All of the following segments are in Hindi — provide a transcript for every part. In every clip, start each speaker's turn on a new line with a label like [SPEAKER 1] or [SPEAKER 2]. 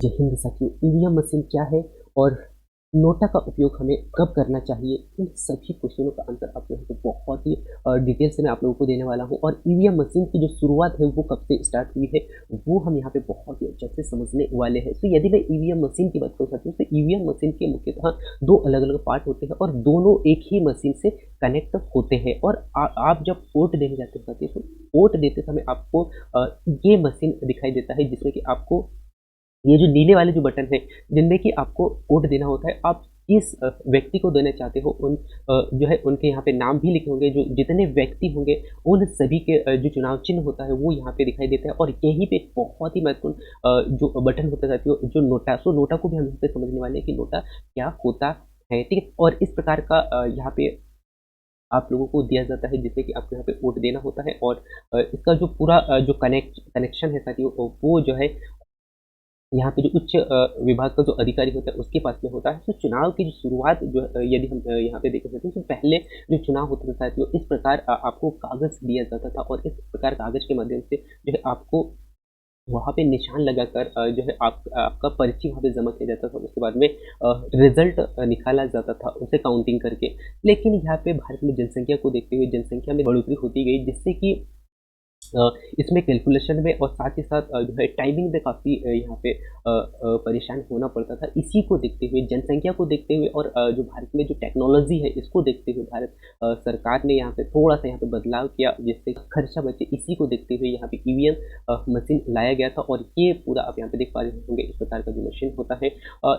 [SPEAKER 1] जय हिंद साथियों। ईवीएम मशीन क्या है और नोटा का उपयोग हमें कब करना चाहिए, इन सभी क्वेश्चनों का आंसर आप लोगों को बहुत ही डिटेल से मैं आप लोगों को देने वाला हूं। और ईवीएम मशीन की जो शुरुआत है वो कब से स्टार्ट हुई है वो हम यहाँ पे बहुत ही अच्छे से समझने वाले हैं। तो यदि मैं ईवीएम मशीन की बात करूँ साथियों, तो ईवीएम मशीन के मुख्यतः दो अलग अलग पार्ट होते हैं और दोनों एक ही मशीन से कनेक्ट होते हैं। और आप जब वोट देने जाते हैं साथियों, तो वोट देते समय आपको ये मशीन दिखाई देता है जिसमें कि आपको ये जो नीले वाले जो बटन हैं, जिनमें कि आपको वोट देना होता है, आप किस व्यक्ति को देना चाहते हो, उन जो है उनके यहाँ पे नाम भी लिखे होंगे। जो जितने व्यक्ति होंगे उन सभी के जो चुनाव चिन्ह होता है वो यहाँ पे दिखाई देता है। और यहीं पे एक बहुत ही महत्वपूर्ण जो बटन होता है साथियों, जो नोटा। सो नोटा को भी हम यहाँ पे समझने वाले हैं कि नोटा क्या होता है, ठीक है। और इस प्रकार का यहाँ पे आप लोगों को दिया जाता है जिससे कि आपको यहाँ पे वोट देना होता है। और इसका जो पूरा जो कनेक्शन है साथियों, वो जो है यहाँ पे जो उच्च विभाग का जो अधिकारी होता है उसके पास में होता है। तो चुनाव की जो शुरुआत जो यदि हम यहाँ पे देख सकते हैं, तो पहले जो चुनाव होता था साथियों, इस प्रकार आपको कागज़ दिया जाता था और इस प्रकार कागज़ के माध्यम से जो है आपको वहाँ पे निशान लगाकर जो है आपका पर्ची वहाँ पे जमा किया जाता था। उसके बाद में रिज़ल्ट निकाला जाता था उसे काउंटिंग करके। लेकिन यहाँ पे भारत में जनसंख्या को देखते हुए जनसंख्या में बढ़ोतरी होती गई, जिससे कि इसमें कैलकुलेशन में और साथ ही साथ जो है टाइमिंग में काफ़ी यहाँ पे परेशान होना पड़ता था। इसी को देखते हुए, जनसंख्या को देखते हुए और जो भारत में जो टेक्नोलॉजी है इसको देखते हुए भारत सरकार ने यहाँ पे थोड़ा-सा यहाँ पे बदलाव किया जिससे खर्चा बचे। इसी को देखते हुए यहाँ पे ईवीएम मशीन लाया गया था और ये पूरा आप यहाँ पे देख पा रहे होंगे इस प्रकार का जो मशीन होता है।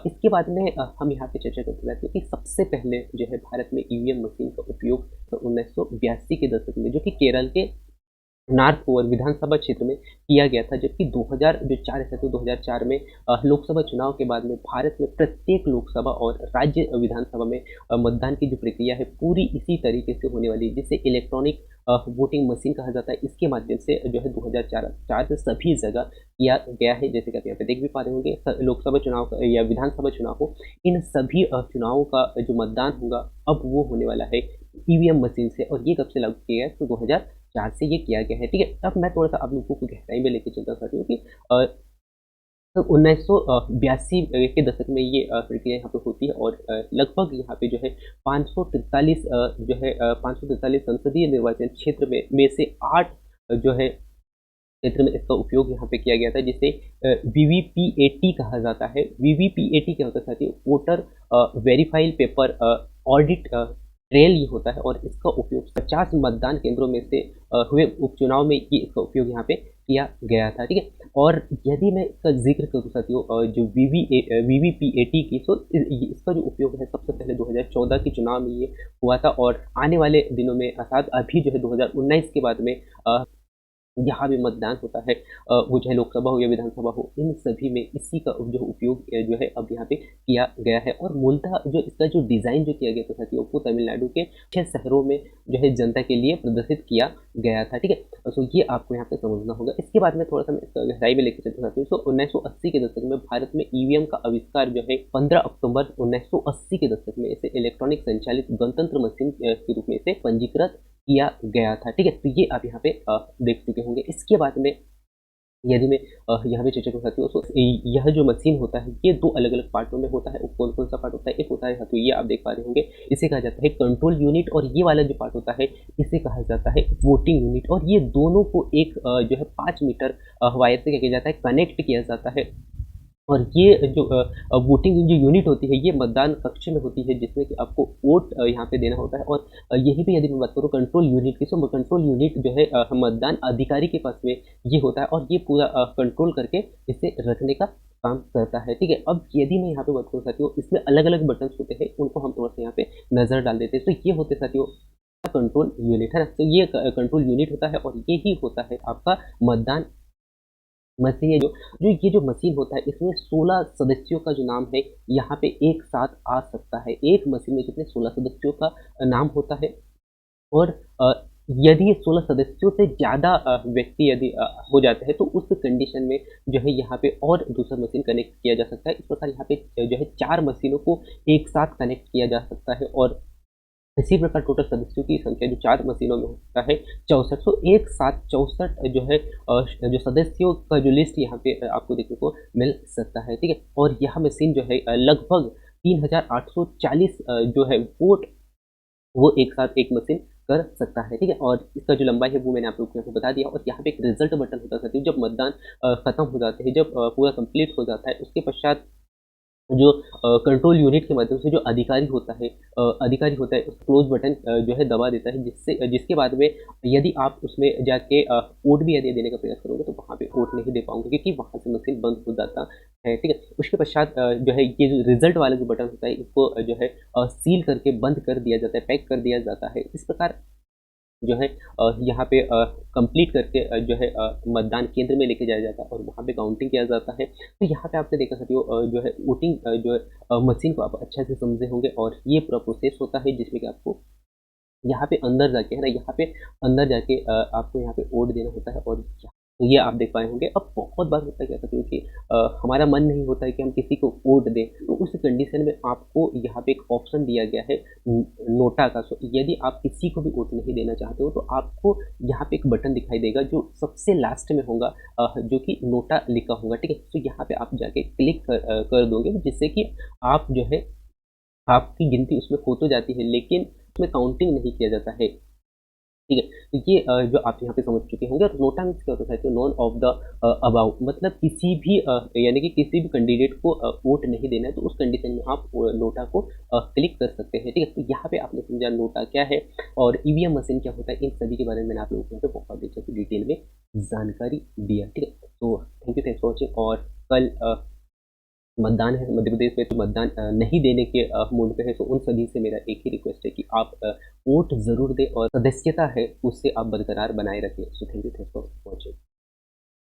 [SPEAKER 1] इसके बाद में हम यहाँ पे चर्चा करते रहते हैं कि सबसे पहले जो है भारत में ईवीएम मशीन का उपयोग 1982 के दशक में, जो कि केरल के नॉर्थ ओवर विधानसभा क्षेत्र में किया गया था। जबकि 2004 ऐसा तो 2004 में लोकसभा चुनाव के बाद में भारत में प्रत्येक लोकसभा और राज्य विधानसभा में मतदान की जो प्रक्रिया है पूरी इसी तरीके से होने वाली है, जिसे इलेक्ट्रॉनिक वोटिंग मशीन कहा जाता है। इसके माध्यम से जो है 2004 से सभी जगह किया गया है। जैसे कि आप यहाँ पे देख भी पा रहे होंगे, लोकसभा चुनाव या विधानसभा चुनाव हो, इन सभी चुनावों का जो मतदान होगा अब वो होने वाला है ईवीएम मशीन से। और ये कब से लागू किया गया, तो 2004 से ये किया गया है, ठीक है। अब मैं थोड़ा-सा आप लोगों को गहराई में लेके चलना चाहती हूँ कि तो 1982 के दशक में ये प्रक्रिया यहाँ पे होती है और लगभग यहाँ पे जो है 543 543 संसदीय निर्वाचन क्षेत्र में से 8 जो है क्षेत्र में इसका उपयोग यहाँ पे किया गया था, जिसे वीवीपीएटी कहा जाता है। वीवीपीएटी क्या होता है साथियों? Voter verified paper audit trail ये होता है। और इसका उपयोग 50 मतदान केंद्रों में से हुए उपचुनाव में ये इसका उपयोग यहाँ पे किया गया था, ठीक है। और यदि मैं इसका जिक्र करूँ साथियों, जो वीवीपीएटी की, तो इसका जो उपयोग है सबसे पहले 2014 के चुनाव में ये हुआ था। और आने वाले दिनों में अर्थात अभी जो है 2019 के बाद में जहाँ भी मतदान होता है, वो चाहे लोकसभा हो या विधानसभा हो, इन सभी में इसी का जो उपयोग जो है अब यहाँ पे किया गया है। और मूलतः जो इसका जो डिज़ाइन जो किया गया था साथियों, वो तमिलनाडु के 6 शहरों में जो है जनता के लिए प्रदर्शित किया गया था, ठीक है। तो ये आपको यहाँ पे समझना होगा। इसके बाद में थोड़ा-सा मैं इसका गहराई में लेके चलता हूँ साथियों। तो 1980 के दशक में भारत में ईवीएम का आविष्कार जो है 15 अक्टूबर 1980 के दशक में इसे इलेक्ट्रॉनिक संचालित गणतंत्र मशीन के रूप में इसे पंजीकृत किया गया था, ठीक है। तो ये आप यहाँ पे देख चुके होंगे। इसके बाद में यदि मैं यहाँ पे चर्चा कर सकती हूँ, तो यह जो मशीन होता है ये 2 अलग-अलग पार्टों में होता है। वो कौन-कौन सा पार्ट होता है? एक होता है साथियों, ये आप देख पा रहे होंगे, इसे कहा जाता है कंट्रोल यूनिट। और ये वाला जो पार्ट होता है इसे कहा जाता है वोटिंग यूनिट। और ये दोनों को एक जो है 5 मीटर वायर से क्या किया जाता है, कनेक्ट किया जाता है। और ये जो वोटिंग जो यूनिट होती है ये मतदान कक्ष में होती है, जिसमें कि आपको वोट यहाँ पे देना होता है। और यहीं पे यदि मैं बात करूँ कंट्रोल यूनिट की, तो कंट्रोल यूनिट जो है मतदान अधिकारी के पास में ये होता है और ये पूरा कंट्रोल करके इसे रखने का काम करता है, ठीक है। अब यदि मैं यहाँ पे बात करूँ साथियों, इसमें अलग-अलग बटन्स होते हैं, उनको हम थोड़ा-सा यहाँ पे नज़र डाल देते हैं। तो ये होते हैं साथियों कंट्रोल यूनिट, है ना? तो ये कंट्रोल यूनिट होता है और ये ही होता है आपका मतदान मशीन है। जो ये जो मशीन होता है इसमें 16 सदस्यों का जो नाम है यहाँ पे एक साथ आ सकता है। एक मशीन में कितने 16 सदस्यों का नाम होता है। और यदि ये 16 सदस्यों से ज़्यादा व्यक्ति यदि हो जाते हैं, तो उस कंडीशन में जो है यहाँ पे और दूसरा मशीन कनेक्ट किया जा सकता है। इस प्रकार यहाँ पे जो है 4 मशीनों को एक साथ कनेक्ट किया जा सकता है। और इसी प्रकार टोटल सदस्यों की संख्या जो 4 मशीनों में होता है 64, सो एक साथ 64 जो है जो सदस्यों का जो लिस्ट यहाँ पे आपको देखने को मिल सकता है, ठीक है? और यह मशीन जो है लगभग 3840 जो है वोट वो एक साथ एक मशीन कर सकता है, ठीक है? और इसका जो लंबाई है वो मैंने आप लोगों को यहाँ पे बता दिया और यहाँ पे एक रिजल्ट बटन होता है साथियों जब मतदान खत्म हो जाते हैं, जब पूरा कंप्लीट हो जाता है उसके पश्चात जो कंट्रोल यूनिट के माध्यम से जो अधिकारी होता है उस क्लोज बटन जो है दबा देता है जिससे जिसके बाद में यदि आप उसमें जाके वोट भी यदि देने का प्रयास करोगे तो वहाँ पे वोट नहीं दे पाओगे क्योंकि वहाँ से मशीन बंद हो जाता है, ठीक है? उसके पश्चात जो है ये जो रिजल्ट वाला जो बटन होता है इसको जो है सील करके बंद कर दिया जाता है, पैक कर दिया जाता है। इस प्रकार जो है यहाँ पे कंप्लीट करके जो है मतदान केंद्र में लेके जाया जाता है और वहाँ पे काउंटिंग किया जाता है। तो यहाँ पे आपने देखा साथियों जो है वोटिंग जो है मशीन को आप अच्छे से समझे होंगे और ये पूरा प्रोसेस होता है जिसमें कि आपको यहाँ पे अंदर जाके है ना, यहाँ पे अंदर जाके आपको यहाँ पे वोट देना होता है और तो ये आप देख पाए होंगे। अब बहुत बार होता है क्या साथियों कि हमारा मन नहीं होता है कि हम किसी को वोट दें, तो उस कंडीशन में आपको यहाँ पे एक ऑप्शन दिया गया है नोटा का। सो यदि आप किसी को भी वोट नहीं देना चाहते हो तो आपको यहाँ पे एक बटन दिखाई देगा जो सबसे लास्ट में होगा जो कि नोटा लिखा होगा, ठीक है? तो यहाँ पे आप जाके क्लिक कर दोगे जिससे कि आप जो है आपकी गिनती उसमें हो तो जाती है लेकिन उसमें काउंटिंग नहीं किया जाता है, ठीक है? तो ये जो आप यहाँ पे समझ चुके होंगे और नोटा मीन्स क्या होता है तो नॉन ऑफ द अबाउट मतलब किसी भी यानी कि किसी भी कैंडिडेट को वोट नहीं देना है तो उस कंडीशन में आप नोटा को क्लिक कर सकते हैं, ठीक है? तो यहाँ पे आपने समझा नोटा क्या है और ईवीएम मशीन क्या होता है, इन सभी के बारे में मैंने आप लोगों को यहाँ पे बहुत अच्छे से डिटेल में जानकारी दिया, ठीक है? तो थैंक्स फॉर वॉचिंग और कल मतदान है मध्य प्रदेश में तो मतदान नहीं देने के मूड पे है तो उन सभी से मेरा एक ही रिक्वेस्ट है कि आप वोट ज़रूर दें और सदस्यता है उससे आप बरकरार बनाए रखें। So thanks for watching.